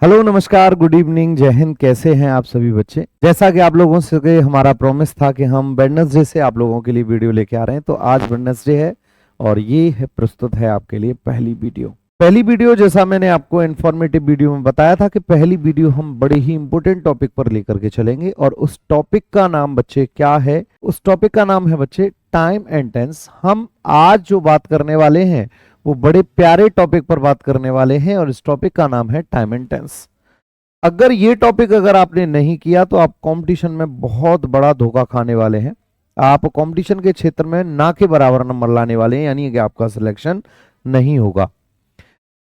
Hello, नमस्कार, good evening, जय हिंद। कैसे हैं आप सभी बच्चे? जैसा कि आप लोगों से हमारा प्रॉमिस था कि हम वेडनेसडे से आप लोगों के लिए वीडियो लेके आ रहे हैं, तो आज वेडनेसडे है और ये है प्रस्तुत है आपके लिए पहली वीडियो। जैसा मैंने आपको इन्फॉर्मेटिव वीडियो में बताया था कि पहली वीडियो हम बड़े ही इंपॉर्टेंट टॉपिक पर लेकर के चलेंगे और उस टॉपिक का नाम बच्चे क्या है? उस टॉपिक का नाम है बच्चे टाइम एंड टेंस। हम आज जो बात करने वाले हैं वो बड़े प्यारे टॉपिक पर बात करने वाले हैं और इस टॉपिक का नाम है टाइम एंड टेंस। अगर ये टॉपिक अगर आपने नहीं किया तो आप कंपटीशन में बहुत बड़ा धोखा खाने वाले हैं। आप कंपटीशन के क्षेत्र में ना के बराबर नंबर लाने वाले हैं, यानी कि आपका सिलेक्शन नहीं होगा।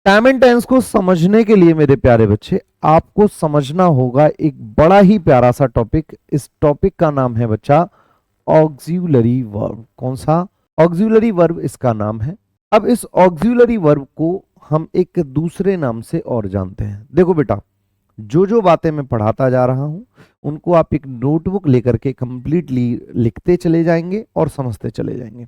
टाइम एंड टेंस को समझने के लिए मेरे प्यारे बच्चे आपको समझना होगा एक बड़ा ही प्यारा सा टॉपिक। इस टॉपिक का नाम है बच्चा ऑक्सिलरी वर्ब। कौन सा? ऑक्सिलरी वर्ब इसका नाम है। अब इस ऑक्सिलरी वर्ब को हम एक दूसरे नाम से और जानते हैं। देखो बेटा, जो बातें मैं पढ़ाता जा रहा हूं उनको आप एक नोटबुक लेकर के कंप्लीटली लिखते चले जाएंगे और समझते चले जाएंगे।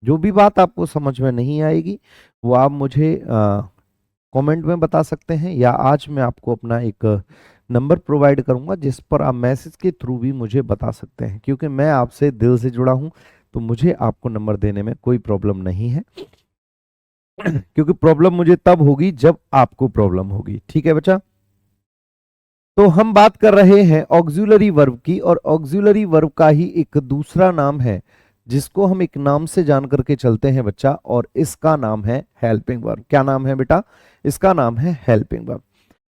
जो भी बात आपको समझ में नहीं आएगी वो आप मुझे कमेंट में बता सकते हैं, या आज मैं आपको अपना एक नंबर प्रोवाइड करूंगा जिस पर आप मैसेज के थ्रू भी मुझे बता सकते हैं, क्योंकि मैं आपसे दिल से जुड़ा हूं तो मुझे आपको नंबर देने में कोई प्रॉब्लम नहीं है। क्योंकि प्रॉब्लम मुझे तब होगी जब आपको प्रॉब्लम होगी। ठीक है बच्चा? तो हम बात कर रहे हैं ऑक्सिलरी वर्ब की, और ऑक्सिलरी वर्ब का ही एक दूसरा नाम है जिसको हम एक नाम से जान करके चलते हैं बच्चा, और इसका नाम है हेल्पिंग वर्ब। क्या नाम है बेटा? इसका नाम है हेल्पिंग वर्ब।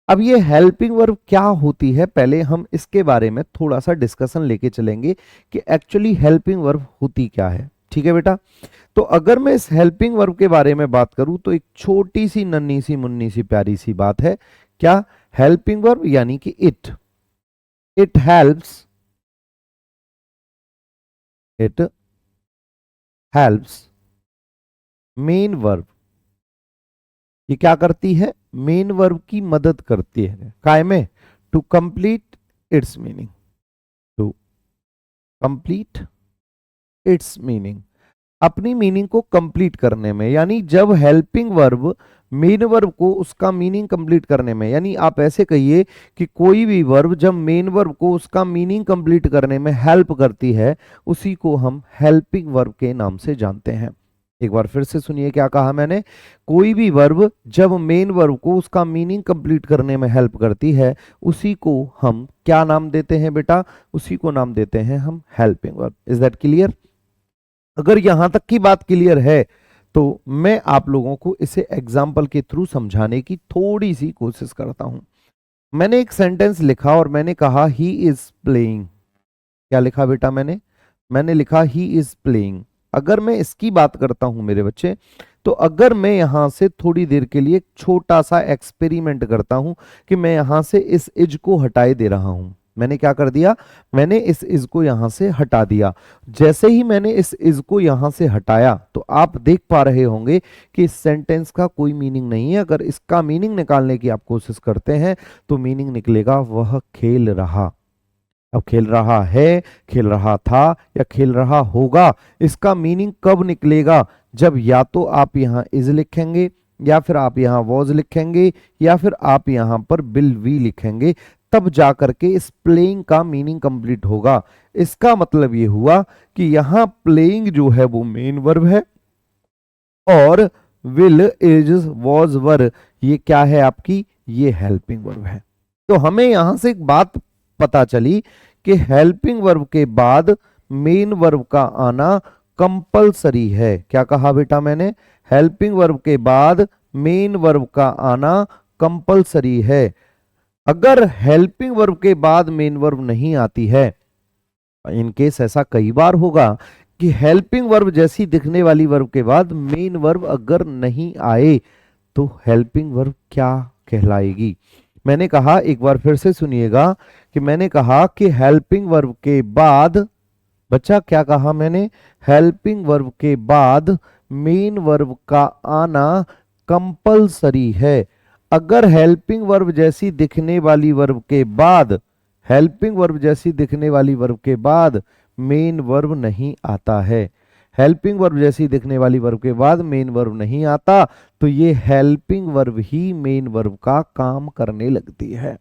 अब ये हेल्पिंग वर्ब क्या होती है, पहले हम इसके बारे में थोड़ा सा डिस्कशन लेके चलेंगे कि एक्चुअली हेल्पिंग वर्ब होती क्या है। ठीक है बेटा? तो अगर मैं इस हेल्पिंग वर्ब के बारे में बात करूं तो एक छोटी सी नन्ही सी मुन्नी सी प्यारी सी बात है। क्या? हेल्पिंग वर्ब यानी कि इट हेल्प्स मेन वर्ब। ये क्या करती है? मेन वर्ब की मदद करती है काय में? To complete its meaning. To complete its meaning, अपनी मीनिंग को कंप्लीट करने में। यानी जब हेल्पिंग वर्ब मेन वर्ब को उसका मीनिंग कंप्लीट करने में, यानी आप ऐसे कहिए कि कोई भी वर्ब जब मेन वर्ब को उसका मीनिंग कंप्लीट करने में हेल्प करती है, उसी को हम हेल्पिंग वर्ब के नाम से जानते हैं। एक बार फिर से सुनिए क्या कहा मैंने। कोई भी वर्ब जब मेन वर्ब को उसका मीनिंग कंप्लीट करने में हेल्प करती है, उसी को हम क्या नाम देते हैं बेटा? उसी को नाम देते हैं हम helping verb. Is that clear? अगर यहां तक की बात क्लियर है तो मैं आप लोगों को इसे एग्जाम्पल के थ्रू समझाने की थोड़ी सी कोशिश करता हूं। मैंने एक सेंटेंस लिखा और मैंने कहा ही इज प्लेइंग। क्या लिखा बेटा मैंने लिखा ही इज प्लेइंग। अगर मैं इसकी बात करता हूं मेरे बच्चे, तो अगर मैं यहां से थोड़ी देर के लिए एक छोटा सा एक्सपेरिमेंट करता हूं कि मैं यहां से इस इज को हटाए दे रहा हूं। मैंने क्या कर दिया? मैंने इस इज को यहां से हटा दिया। जैसे ही मैंने इस इज को यहां से हटाया तो आप देख पा रहे होंगे कि इस सेंटेंस का कोई मीनिंग नहीं है। अगर इसका मीनिंग निकालने की आप कोशिश करते हैं तो मीनिंग निकलेगा वह खेल रहा। अब खेल रहा है, खेल रहा था या खेल रहा होगा, इसका मीनिंग कब निकलेगा? जब या तो आप यहां इज लिखेंगे, या फिर आप यहां वॉज लिखेंगे, या फिर आप यहां पर विल वी लिखेंगे, तब जाकर के इस प्लेइंग का मीनिंग कंप्लीट होगा। इसका मतलब ये हुआ कि यहां प्लेइंग जो है वो मेन वर्ब है, और विल इज वॉज वर ये क्या है आपकी? ये हेल्पिंग वर्ब है। तो हमें यहां से एक बात पता चली कि हेल्पिंग वर्ब के बाद मेन वर्ब का आना कंपलसरी है। क्या कहा बेटा मैंने? हेल्पिंग वर्ब के बाद मेन वर्ब का आना कंपलसरी है। अगर हेल्पिंग वर्ब के बाद मेन वर्ब नहीं आती है, इन केस ऐसा कई बार होगा कि हेल्पिंग वर्ब जैसी दिखने वाली वर्ब के बाद मेन वर्ब अगर नहीं आए तो हेल्पिंग वर्ब क्या कहलाएगी? मैंने कहा, एक बार फिर से सुनिएगा कि मैंने कहा कि हेल्पिंग वर्ब के बाद, बच्चा क्या कहा मैंने? हेल्पिंग वर्ब के बाद मेन वर्ब का आना कंपलसरी है। अगर हेल्पिंग वर्ब जैसी दिखने वाली वर्ब के बाद, हेल्पिंग वर्ब जैसी दिखने वाली वर्ब के बाद मेन वर्ब नहीं आता है, हेल्पिंग वर्ब जैसी दिखने वाली वर्ब के बाद मेन वर्ब नहीं आता तो ये हेल्पिंग वर्ब ही मेन वर्ब का काम करने लगती है।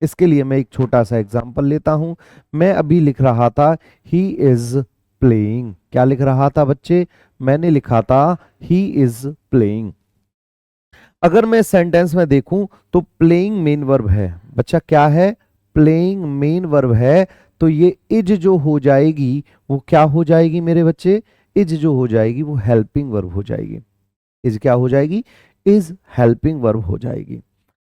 इसके लिए मैं एक छोटा सा एग्जांपल लेता हूं। मैं अभी लिख रहा था ही इज प्लेइंग। क्या लिख रहा था बच्चे? मैंने लिखा था ही इज प्लेइंग। अगर मैं सेंटेंस में देखूं तो प्लेइंग मेन वर्ब है। बच्चा क्या है? प्लेइंग मेन वर्ब है। तो ये इज जो हो जाएगी वो क्या हो जाएगी मेरे बच्चे? इज जो हो जाएगी वो हेल्पिंग वर्ब हो जाएगी। इज क्या हो जाएगी? इज हेल्पिंग वर्ब हो जाएगी।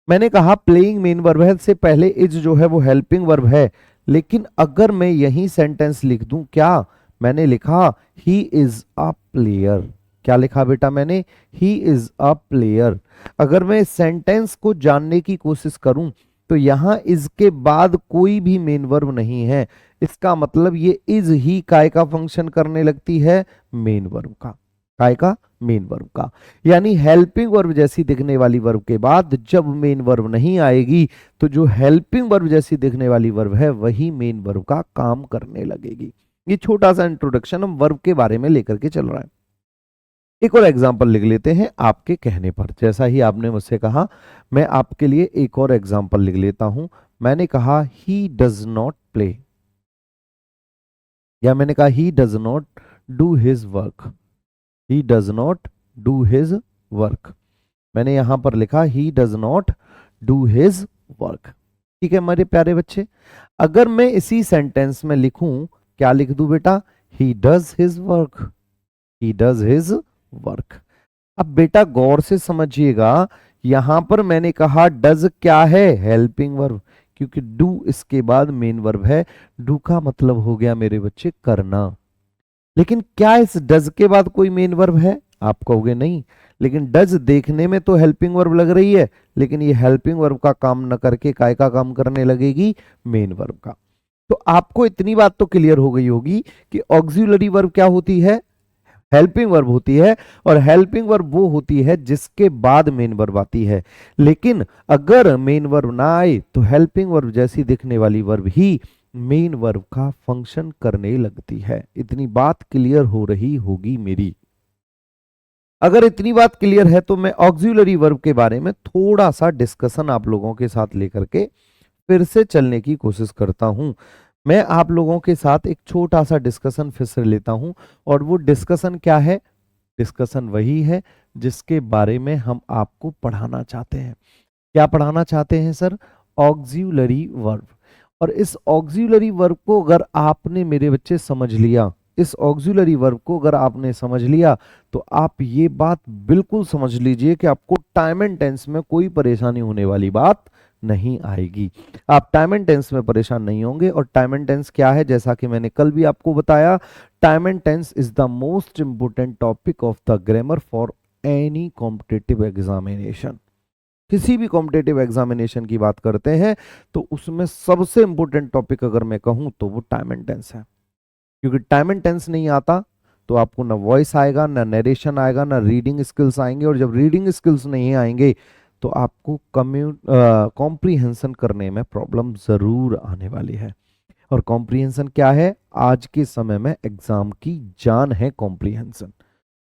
मैंने कहा प्लेइंग मेन वर्ब है से पहले इज जो है वो हेल्पिंग वर्ब है। लेकिन अगर मैं यही सेंटेंस लिख दूं, क्या मैंने लिखा ही इज अ प्लेयर। क्या लिखा बेटा मैंने? He is a player. अगर मैं इस सेंटेंस को जानने की कोशिश करूं तो यहां इज के बाद कोई भी मेन वर्ब नहीं है। इसका मतलब ये इज ही काय का फंक्शन करने लगती है? मेन वर्ब का। काय का? मेन वर्ब का। यानी हेल्पिंग वर्ब जैसी दिखने वाली वर्ब के बाद जब मेन वर्ब नहीं आएगी तो जो हेल्पिंग वर्ब जैसी दिखने वाली वर्ब है वही मेन वर्ब का काम करने लगेगी। ये छोटा सा इंट्रोडक्शन हम वर्ब के बारे में लेकर के चल रहा है। एक और एग्जांपल लिख लेते हैं आपके कहने पर। जैसा ही आपने मुझसे कहा मैं आपके लिए एक और एग्जांपल लिख लेता हूं। मैंने कहा ही डज नॉट प्ले, या मैंने कहा he does not do his work. He does not do his work. मैंने यहां पर लिखा he does not do his work. ठीक है मेरे प्यारे बच्चे। अगर मैं इसी सेंटेंस में लिखूं, क्या लिख दूं बेटा? He does his work. He does his work. अब बेटा गौर से समझिएगा, यहां पर मैंने कहा डज क्या है? हेल्पिंग वर्ब, क्योंकि डू इसके बाद मेन वर्ब है। डू का मतलब हो गया मेरे बच्चे करना। लेकिन क्या इस डज के बाद कोई मेन वर्ब है? आप कहोगे नहीं। लेकिन डज देखने में तो हेल्पिंग वर्ब लग रही है, लेकिन ये हेल्पिंग वर्ब का काम न करके काय का काम करने लगेगी? मेन वर्ब का। तो आपको इतनी बात तो क्लियर हो गई होगी कि ऑक्सिलरी वर्ब क्या होती है? हेल्पिंग वर्ब होती है। और हेल्पिंग वर्ब वो होती है जिसके बाद मेन वर्ब आती है। लेकिन अगर मेन वर्ब ना आए तो हेल्पिंग वर्ब जैसी दिखने वाली वर्ब ही मेन वर्ब का फंक्शन करने लगती है। इतनी बात क्लियर हो रही होगी मेरी। अगर इतनी बात क्लियर है तो मैं ऑक्सिलरी वर्ब के बारे में थोड़ा सा डिस्कशन आप लोगों के साथ लेकर के फिर से चलने की कोशिश करता हूं। मैं आप लोगों के साथ एक छोटा सा डिस्कशन फिर से लेता हूं। और वो डिस्कशन क्या है? डिस्कशन वही है जिसके बारे में हम आपको पढ़ाना चाहते हैं। क्या पढ़ाना चाहते हैं सर? Auxiliary verb. और इस ऑक्सिलरी वर्ब को अगर आपने मेरे बच्चे समझ लिया, इस ऑक्सिलरी वर्ब को अगर आपने समझ लिया तो आप ये बात बिल्कुल समझ लीजिए कि आपको टाइम एंड टेंस में कोई परेशानी होने वाली बात नहीं आएगी। आप टाइम एंड टेंस में परेशान नहीं होंगे। और टाइम एंड टेंस क्या है? जैसा कि मैंने कल भी आपको बताया, time and tense is the most important topic of the grammar for any competitive examination. किसी भी कॉम्पिटिटिव एग्जामिनेशन की बात करते हैं तो उसमें सबसे इंपॉर्टेंट टॉपिक अगर मैं कहूं तो वो टाइम एंड टेंस है। क्योंकि टाइम एंड टेंस नहीं आता तो आपको ना वॉइस आएगा, ना नरेशन आएगा, ना रीडिंग स्किल्स आएंगे। और जब रीडिंग स्किल्स नहीं आएंगे तो आपको कॉम्प्रीहेंशन करने में प्रॉब्लम जरूर आने वाली है। और कॉम्प्रीहेंशन क्या है? आज के समय में एग्जाम की जान है कॉम्प्रीहेंशन।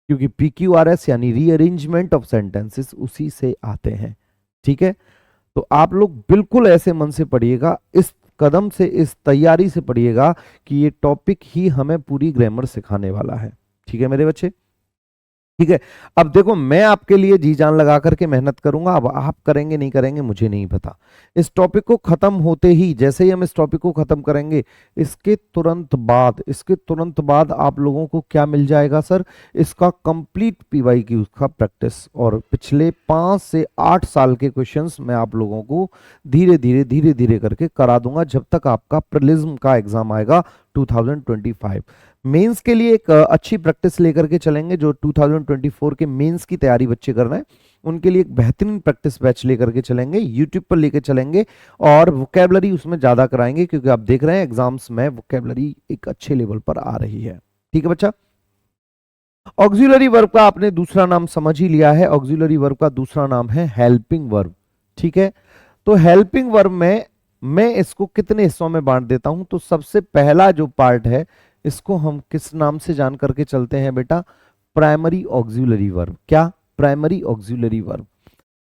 क्योंकि PQRS यानी रीअरेंजमेंट ऑफ सेंटेंसेस उसी से आते हैं। ठीक है, तो आप लोग बिल्कुल ऐसे मन से पढ़िएगा, इस कदम से, इस तैयारी से पढ़िएगा कि ये टॉपिक ही हमें पूरी ग्रामर सिखाने वाला है। ठीक है मेरे बच्चे? ठीक है। अब देखो मैं आपके लिए जी जान लगा करके मेहनत करूंगा। अब आप करेंगे नहीं करेंगे मुझे नहीं पता। इस टॉपिक को खत्म होते ही, जैसे ही हम इस टॉपिक को खत्म करेंगे, इसके तुरंत बाद आप लोगों को क्या मिल जाएगा सर? इसका कंप्लीट PYQ का प्रैक्टिस। और पिछले 5 से 8 साल के क्वेश्चंस मैं आप लोगों को धीरे धीरे करके करा दूंगा जब तक आपका प्रीलिम्स का एग्जाम आएगा 2025। मेंस के लिए एक अच्छी प्रैक्टिस लेकर के चलेंगे। जो 2024 के मेंस की तैयारी बच्चे कर रहे हैं उनके लिए एक बेहतरीन प्रैक्टिस बैच लेकर के चलेंगे, यूट्यूब पर लेकर चलेंगे। और वोकैबुलरी उसमें ज्यादा कराएंगे क्योंकि आप देख रहे हैं एग्जाम्स में वोकैबुलरी एक अच्छे लेवल पर आ रही है। ठीक है बच्चा? ऑक्सिलरी वर्ब का आपने दूसरा नाम समझ ही लिया है। ऑक्सिलरी वर्ब का दूसरा नाम है हेल्पिंग वर्ब। ठीक है, तो हेल्पिंग वर्ब में मैं इसको कितने हिस्सों में बांट देता हूं। तो सबसे पहला जो पार्ट है इसको हम किस नाम से जान करके चलते हैं बेटा? Primary auxiliary verb. क्या? Primary auxiliary verb.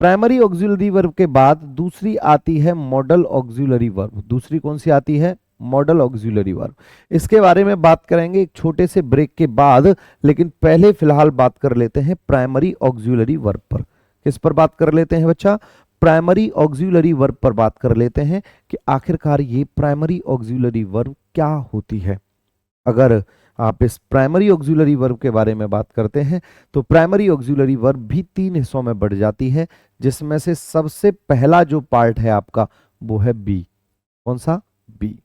Primary auxiliary verb के बाद दूसरी आती है मॉडल ऑक्सिलरी वर्ब। दूसरी कौन सी आती है? Model auxiliary verb. इसके बारे में बात करेंगे एक छोटे से ब्रेक के बाद, लेकिन पहले फिलहाल बात कर लेते हैं प्राइमरी ऑक्सिलरी वर्ब पर। किस पर बात कर लेते हैं बच्चा? प्राइमरी ऑक्सिलरी वर्ब पर बात कर लेते हैं कि आखिरकार ये प्राइमरी ऑक्सिलरी वर्ब क्या होती है। अगर आप इस प्राइमरी ऑक्सिलरी वर्ब के बारे में बात करते हैं तो प्राइमरी ऑक्सिलरी वर्ब भी 3 हिस्सों में बढ़ जाती है, जिसमें से सबसे पहला जो पार्ट है आपका वो है बी। कौन सा? बी।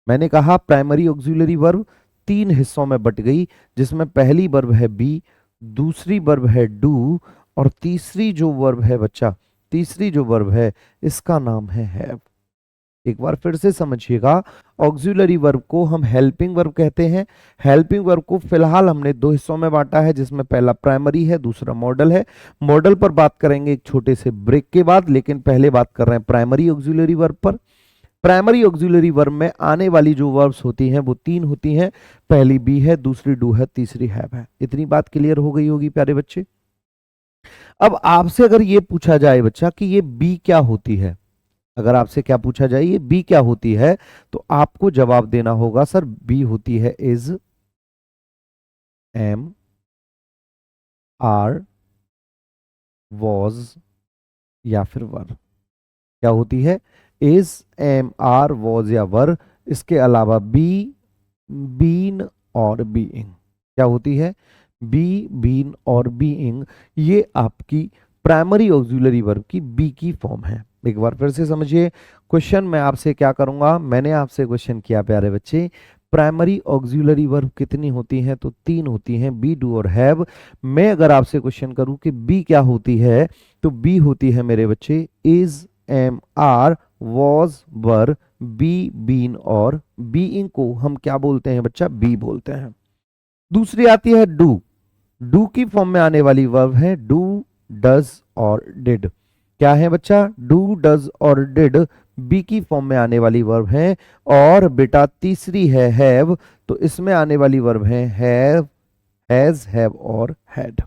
मैंने कहा प्राइमरी ऑक्सिलरी वर्ब 3 हिस्सों में बट गई, जिसमें पहली वर्ब है बी, दूसरी वर्ब है डू, और तीसरी जो वर्ब है बच्चा, तीसरी जो वर्ब है इसका नाम है हैव। एक बार फिर से समझिएगा, ऑक्सिलरी वर्ब को हम हेल्पिंग वर्ब कहते हैं। हेल्पिंग वर्ब को फिलहाल हमने 2 हिस्सों में बांटा है, जिसमें पहला प्राइमरी है, दूसरा मॉडल है। मॉडल पर बात करेंगे एक छोटे से ब्रेक के बाद, लेकिन पहले बात कर रहे हैं प्राइमरी ऑक्सिलरी वर्ब पर। प्राइमरी ऑक्सिलरी वर्ब में आने वाली जो वर्ब्स होती हैं वो 3 होती हैं। पहली बी है, दूसरी डू है, तीसरी हैव है। इतनी बात क्लियर हो गई होगी प्यारे बच्चे। अब आपसे अगर ये पूछा जाए बच्चा कि ये बी क्या होती है, अगर आपसे क्या पूछा जाए ये बी क्या होती है, तो आपको जवाब देना होगा सर बी होती है इज, एम, आर, वॉज या फिर वर। क्या होती है? इज, एम, आर, वॉज या वर। इसके अलावा बी, बीन और बीइंग। क्या होती है? बी, बीन और बीइंग। ये आपकी प्राइमरी ऑक्सिलरी वर्ब की बी की फॉर्म है। एक बार फिर से समझिए, क्वेश्चन मैं आपसे क्या करूंगा, मैंने आपसे क्वेश्चन किया प्यारे बच्चे, प्राइमरी ऑक्सिलरी वर्ब कितनी होती हैं? तो 3 होती हैं, बी, डू और हैव। मैं अगर आपसे क्वेश्चन करूं कि बी क्या होती है, तो बी होती है मेरे बच्चे is, am, are, was, were, be, been और बीइंग को हम क्या बोलते हैं बच्चा? बी बोलते हैं। दूसरी आती है डू। डू की फॉर्म में आने वाली वर्ब है डू, डज और डिड। क्या है बच्चा? डू, डज और डिड बी की फॉर्म में आने वाली वर्ब है। और बेटा तीसरी है हैव, तो इसमें आने वाली वर्ब है हैव, हैज, हैव और हैड।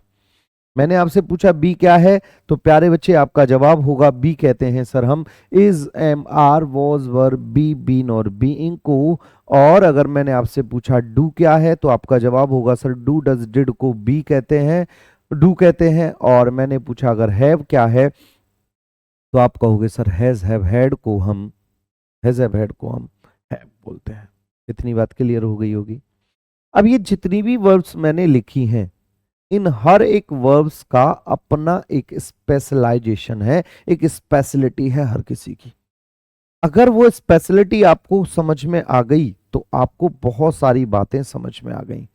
मैंने आपसे पूछा बी क्या है, तो प्यारे बच्चे आपका जवाब होगा बी कहते हैं सर हम is, am, are, was, were, be, been और बीइंग को। और अगर मैंने आपसे पूछा डू क्या है, तो आपका जवाब होगा सर डू, डज, डिड को बी कहते हैं, डू कहते हैं। और मैंने पूछा अगर हैव क्या है, तो आप कहोगे सर हैज, हैव, हैड को हम, हैज, हैव, हैड को हम हैव बोलते हैं। इतनी बात क्लियर हो गई होगी। अब ये जितनी भी वर्ब्स मैंने लिखी हैं, इन हर एक वर्ब्स का अपना एक स्पेशलाइजेशन है, एक स्पेशलिटी है हर किसी की। अगर वो स्पेशलिटी आपको समझ में आ गई तो आपको बहुत सारी बातें समझ में आ गई।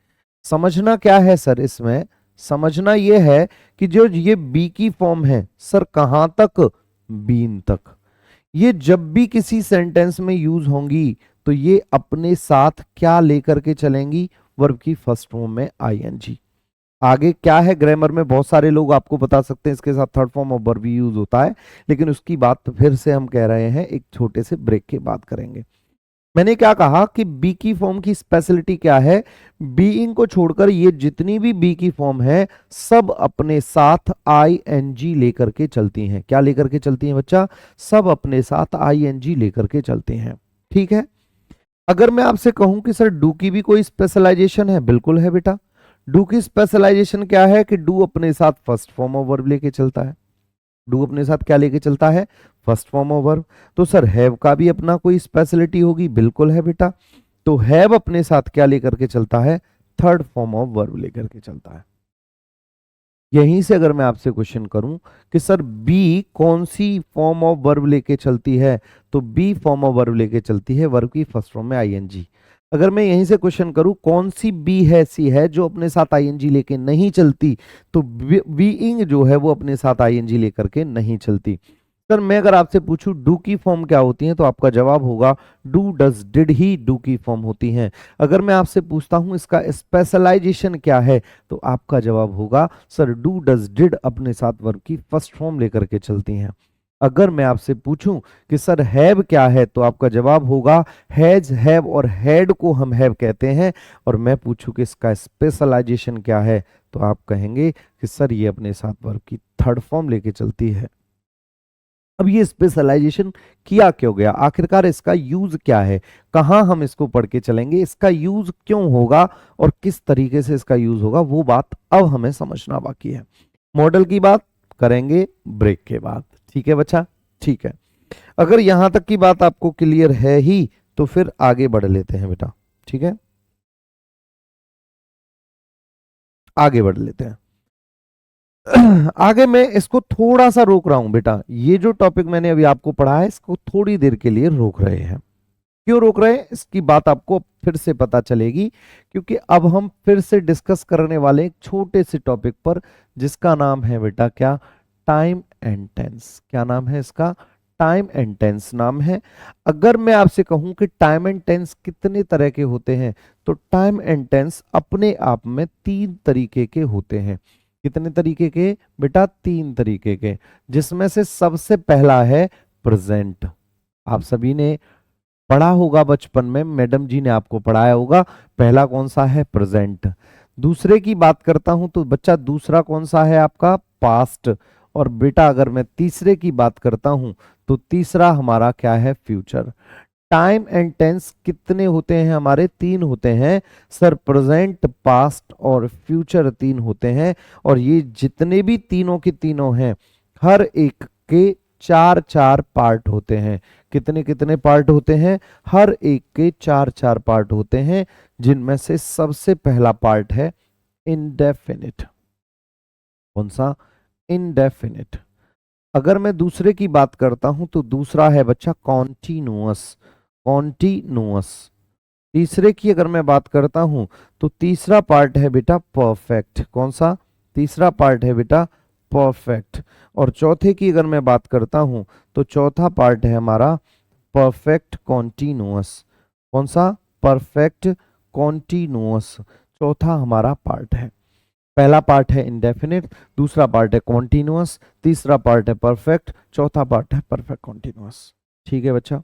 समझना क्या है सर इसमें? समझना ये है कि जो ये बी की फॉर्म है सर कहां तक? बीन तक। ये जब भी किसी सेंटेंस में यूज होंगी तो ये अपने साथ क्या लेकर के चलेंगी? वर्ब की फर्स्ट फॉर्म में आईएनजी। आगे क्या है ग्रामर में बहुत सारे लोग आपको बता सकते हैं इसके साथ थर्ड फॉर्म ऑफ वर्ब भी यूज होता है, लेकिन उसकी बात फिर से हम कह रहे हैं एक छोटे से ब्रेक के बाद करेंगे। मैंने क्या कहा कि बी की फॉर्म की स्पेशलिटी क्या है? बीइंग को छोड़कर ये जितनी भी बी की फॉर्म है सब अपने साथ आईएनजी लेकर के चलती हैं। क्या लेकर के चलती हैं बच्चा? सब अपने साथ आईएनजी लेकर के चलते हैं। ठीक है। अगर मैं आपसे कहूं कि सर डू की भी कोई स्पेशलाइजेशन है, बिल्कुल है बेटा। डू की स्पेशलाइजेशन क्या है कि डू अपने साथ फर्स्ट फॉर्म ऑफ वर्ब लेके चलता है। डू अपने साथ क्या लेके चलता है? First form of verb. तो सर हैव का भी अपना कोई स्पेशलिटी होगी, बिल्कुल है बेटा। तो हैव अपने साथ क्या लेकर के चलता है? थर्ड फॉर्म ऑफ वर्ब लेकर के चलता है। यहीं से अगर मैं आपसे क्वेश्चन करूं कि सर बी कौन सी फॉर्म ऑफ वर्ब लेके चलती है, तो बी फॉर्म ऑफ वर्ब लेके चलती है वर्ब की फर्स्ट फॉर्म में आईएनजी। अगर मैं यहीं से क्वेश्चन करूं कौन सी बी है सी है जो अपने साथ आईएनजी लेके नहीं चलती, तो बीइंग जो है वो अपने साथ आईएनजी लेकर के नहीं चलती। सर मैं अगर आपसे पूछूं डू की फॉर्म क्या होती है, तो आपका जवाब होगा do, does, did he do की फॉर्म होती हैं। अगर मैं आपसे पूछता हूं इसका स्पेशलाइजेशन क्या है, तो आपका जवाब होगा सर डू, डज, डिड अपने साथ वर्ब की फर्स्ट फॉर्म लेकर के चलती हैं। अगर मैं आपसे पूछूं कि सर हैव क्या है, तो आपका जवाब होगा हैज, हैव, और हैड को हम हैव कहते हैं। और मैं पूछूं कि इसका स्पेशलाइजेशन क्या है, तो आप कहेंगे कि सर ये अपने साथ वर्ब की थर्ड फॉर्म लेके चलती है। अब ये स्पेशलाइजेशन किया क्यों गया, आखिरकार इसका यूज क्या है, कहां हम इसको पढ़ के चलेंगे, इसका यूज क्यों होगा और किस तरीके से इसका यूज होगा, वो बात अब हमें समझना बाकी है। मॉडल की बात करेंगे ब्रेक के बाद। ठीक है बच्चा, ठीक है। अगर यहां तक की बात आपको क्लियर है ही, तो फिर आगे बढ़ लेते हैं बेटा। ठीक है, आगे बढ़ लेते हैं। आगे मैं इसको थोड़ा सा रोक रहा हूं बेटा, ये जो टॉपिक मैंने अभी आपको पढ़ा है इसको थोड़ी देर के लिए रोक रहे हैं। क्यों रोक रहे हैं, इसकी बात आपको फिर से पता चलेगी, क्योंकि अब हम फिर से डिस्कस करने वाले एक छोटे से टॉपिक पर, जिसका नाम है बेटा क्या, टाइम एंड टेंस। क्या नाम है इसका, टाइम एंड टेंस नाम है। अगर मैं आपसे कहूं कि टाइम एंड टेंस कितने तरह के होते हैं, तो टाइम एंड टेंस अपने आप में 3 तरीके के होते हैं। कितने तरीके के बेटा, 3 तरीके के, जिसमें से सबसे पहला है प्रेजेंट। आप सभी ने पढ़ा होगा बचपन में, मैडम जी ने आपको पढ़ाया होगा। पहला कौन सा है, प्रेजेंट। दूसरे की बात करता हूं तो बच्चा दूसरा कौन सा है आपका, पास्ट। और बेटा अगर मैं तीसरे की बात करता हूं तो तीसरा हमारा क्या है, फ्यूचर। टाइम एंड टेंस कितने होते हैं हमारे, 3 होते हैं सर, प्रेजेंट, पास्ट और फ्यूचर 3 होते हैं। और ये जितने भी तीनों के तीनों हैं, हर एक के 4-4 पार्ट होते हैं। कितने कितने पार्ट होते हैं, हर एक के 4-4 पार्ट होते हैं, जिनमें से सबसे पहला पार्ट है इंडेफिनिट। कौन सा, इंडेफिनिट। अगर मैं दूसरे की बात करता हूं तो दूसरा है बच्चा कॉन्टिन्यूअस, कॉन्टिन्यूअस। तीसरे की अगर मैं बात करता हूं तो तीसरा पार्ट है बेटा परफेक्ट। कौन सा, तीसरा पार्ट है बेटा परफेक्ट। और चौथे की अगर मैं बात करता हूं तो चौथा पार्ट है हमारा परफेक्ट कॉन्टिन्यूअस। कौन सा, परफेक्ट कॉन्टिन्यूअस चौथा हमारा पार्ट है। पहला पार्ट है इंडेफिनिट, दूसरा पार्ट है कॉन्टिन्यूअस, तीसरा पार्ट है परफेक्ट, चौथा पार्ट है परफेक्ट कॉन्टिन्यूअस। ठीक है बच्चा,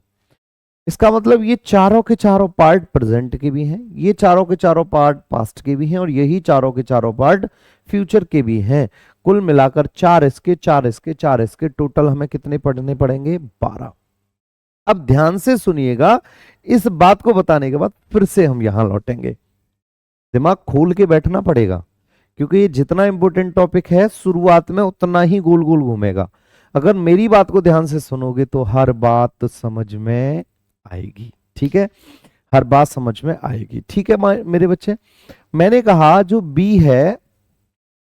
इसका मतलब ये चारों के चारों पार्ट प्रेजेंट के भी हैं, ये चारों के चारों पार्ट पास्ट के भी हैं, और यही चारों के चारों पार्ट फ्यूचर के भी हैं। कुल मिलाकर 4 इसके 4 इसके 4 इसके, टोटल हमें कितने पढ़ने पड़ेंगे, 12। अब ध्यान से सुनिएगा, इस बात को बताने के बाद फिर से हम यहां लौटेंगे। दिमाग खोल के बैठना पड़ेगा, क्योंकि ये जितना इंपॉर्टेंट टॉपिक है शुरुआत में उतना ही गोल गोल घूमेगा। अगर मेरी बात को ध्यान से सुनोगे तो हर बात समझ में आएगी। ठीक है, हर बात समझ में आएगी। ठीक है मेरे बच्चे, मैंने कहा जो बी है,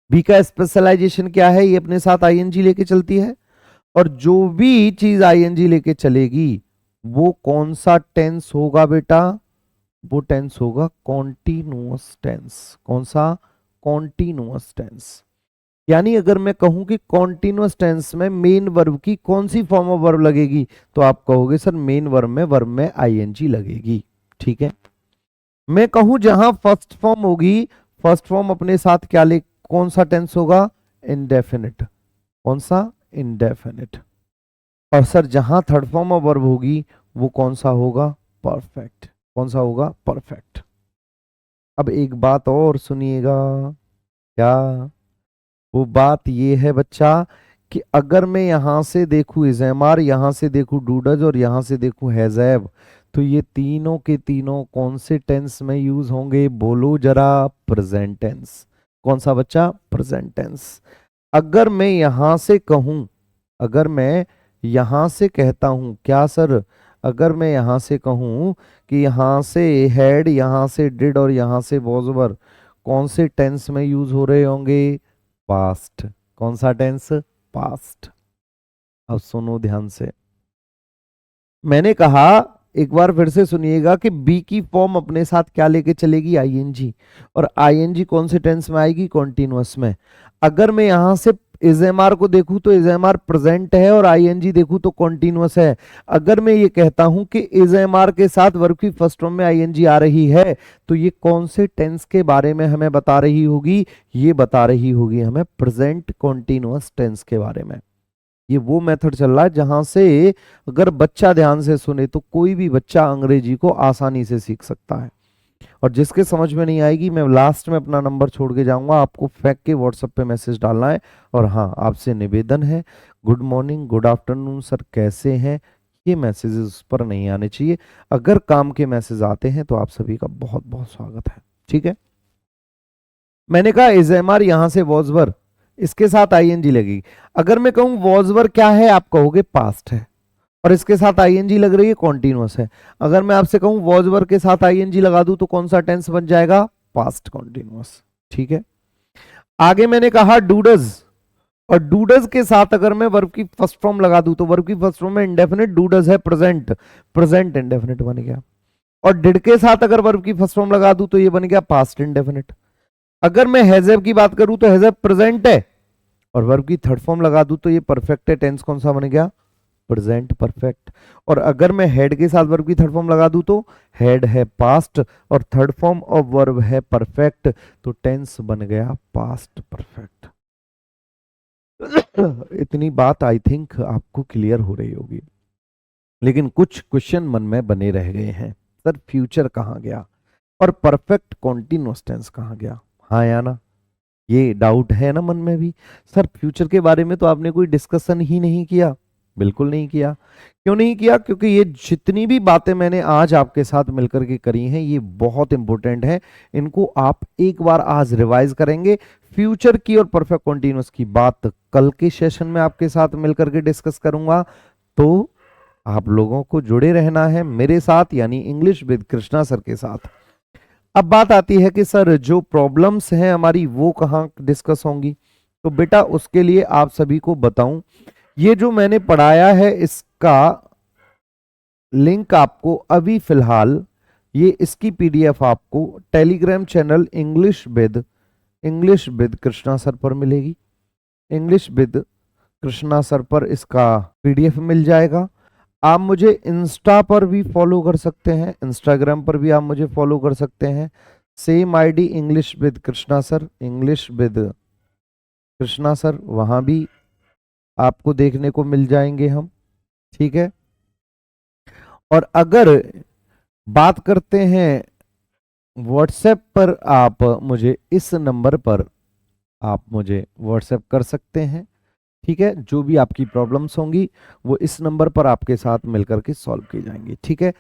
बी का स्पेशलाइजेशन क्या है, ये अपने साथ आईएनजी लेके चलती है। और जो भी चीज आईएनजी लेके चलेगी वो कौन सा टेंस होगा बेटा, वो टेंस होगा कॉन्टिन्यूअस टेंस। कौन सा, कॉन्टिन्यूअस टेंस। यानी अगर मैं कहूं कि कॉन्टिन्यूअस टेंस में मेन वर्ब की कौन सी फॉर्म ऑफ वर्ब लगेगी, तो आप कहोगे सर मेन वर्ब में आईएनजी लगेगी। ठीक है, मैं कहूं जहां फर्स्ट फॉर्म होगी, फर्स्ट फॉर्म अपने साथ क्या ले, कौन सा टेंस होगा, इंडेफिनिट। कौन सा, इंडेफिनिट। और सर जहां थर्ड फॉर्म ऑफ वर्ब होगी वो कौन सा होगा, परफेक्ट। कौन सा होगा, परफेक्ट। अब एक बात और सुनिएगा, क्या, वो बात ये है बच्चा कि अगर मैं यहां से देखूं इज़ेमार, यहां से देखूं डूडज और यहां से देखूं हैजैब, तो ये तीनों के तीनों कौन से टेंस में यूज होंगे, बोलो जरा, प्रेजेंट टेंस। कौन सा बच्चा, प्रेजेंट टेंस। अगर मैं यहां से कहूं, अगर मैं यहां से कहता हूं क्या सर, अगर मैं यहां से कहूं कि यहां से हैड, यहां से डिड और यहां से वॉज वर, कौन से टेंस में यूज हो रहे होंगे, पास्ट। कौन सा टेंस, पास्ट। अब सुनो ध्यान से, मैंने कहा, एक बार फिर से सुनिएगा कि बी की फॉर्म अपने साथ क्या लेके चलेगी, आईएनजी। और आईएनजी कौन से टेंस में आएगी, कॉन्टिन्यूअस में। अगर मैं यहां से इज़ेमार को देखूं तो इज़ेमार प्रेजेंट है और आईएनजी देखूं तो कॉन्टिन्यूअस है। अगर मैं ये कहता हूं कि इज़ेमार के साथ वर्ब की फर्स्ट फॉर्म में आईएनजी आ रही है, तो ये कौन से टेंस के बारे में हमें बता रही होगी, ये बता रही होगी हमें प्रेजेंट कॉन्टिन्यूअस टेंस के बारे में। ये वो मेथड चल रहा है जहां से अगर बच्चा ध्यान से सुने तो कोई भी बच्चा अंग्रेजी को आसानी से सीख सकता है। और जिसके समझ में नहीं आएगी, मैं लास्ट में अपना नंबर छोड़ के जाऊंगा, आपको फेंक के व्हाट्सएप पे मैसेज डालना है। और हाँ, आपसे निवेदन है, good morning, good afternoon sir, कैसे हैं, ये मैसेजेस उस पर नहीं आने चाहिए। अगर काम के मैसेज आते हैं तो आप सभी का बहुत बहुत स्वागत है। ठीक है, मैंने कहा इज एम आर यहां से वॉजवर, इसके साथ आईएनजी लगेगी। अगर मैं कहूं वॉजवर क्या है, आप कहोगे पास्ट है, और इसके साथ आईएनजी लग रही है, कॉन्टिन्यूअस है। अगर मैं आपसे कहूं वॉजवर के साथ आईएनजी लगा दूं तो कौन सा टेंस बन जाएगा, पास्ट कॉन्टिन्यूअस। ठीक है, आगे मैंने कहा डूडज, और डूडज के साथ अगर मैं वर्ब की फर्स्ट फॉर्म लगा दूं तो वर्ब की फर्स्ट फॉर्म में इंडेफिनिट, डूडज है प्रेजेंट, प्रेजेंट इंडेफिनिट बन गया। और डिड के साथ अगर वर्ब की फर्स्ट फॉर्म लगा दूं तो ये बन गया पास्ट इंडेफिनिट। अगर मैं हैजब की बात करूं तो हैजब प्रेजेंट है, और वर्ब की थर्ड फॉर्म लगा दूं तो ये परफेक्ट है, टेंस कौन सा बन गया, प्रेजेंट परफेक्ट। और अगर मैं हेड के साथ वर्ब की थर्ड फॉर्म लगा दूं तो हेड है पास्ट, और थर्ड फॉर्म ऑफ वर्ब है परफेक्ट, तो टेंस बन गया पास्ट परफेक्ट। इतनी बात आई थिंक आपको क्लियर हो रही होगी, लेकिन कुछ क्वेश्चन मन में बने रह गए हैं। सर फ्यूचर कहाँ गया और परफेक्ट कॉन्टिन्यूअस टेंस कहाँ गया, हाँ या ना, ये डाउट है ना मन में भी। सर फ्यूचर के बारे में तो आपने कोई डिस्कशन ही नहीं किया, बिल्कुल नहीं किया। क्यों नहीं किया, क्योंकि ये जितनी भी बातें मैंने आज आपके साथ मिलकर के करी हैं ये बहुत इंपॉर्टेंट है, इनको आप एक बार आज रिवाइज करेंगे। फ्यूचर की और परफेक्ट कॉन्टिन्यूअस की बात कल के सेशन में आपके साथ मिलकर के डिस्कस करूंगा। तो आप लोगों को जुड़े रहना है मेरे साथ, यानी इंग्लिश विद कृष्णा सर के साथ। अब बात आती है कि सर जो प्रॉब्लम्स हैं हमारी वो कहाँ डिस्कस होंगी, तो बेटा उसके लिए आप सभी को बताऊं, ये जो मैंने पढ़ाया है इसका लिंक आपको अभी फिलहाल, ये इसकी पीडीएफ आपको Telegram channel English with Krishna sir पर मिलेगी। इंग्लिश विद कृष्णा सर पर इसका पीडीएफ मिल जाएगा। आप मुझे इंस्टा पर भी फॉलो कर सकते हैं, इंस्टाग्राम पर भी आप मुझे फॉलो कर सकते हैं, same ID English with Krishna sir, English with Krishna sir, वहां भी आपको देखने को मिल जाएंगे हम। ठीक है, और अगर बात करते हैं व्हाट्सएप पर, आप मुझे इस नंबर पर आप मुझे व्हाट्सएप कर सकते हैं। ठीक है, जो भी आपकी प्रॉब्लम्स होंगी वो इस नंबर पर आपके साथ मिलकर के सॉल्व की जाएंगी। ठीक है,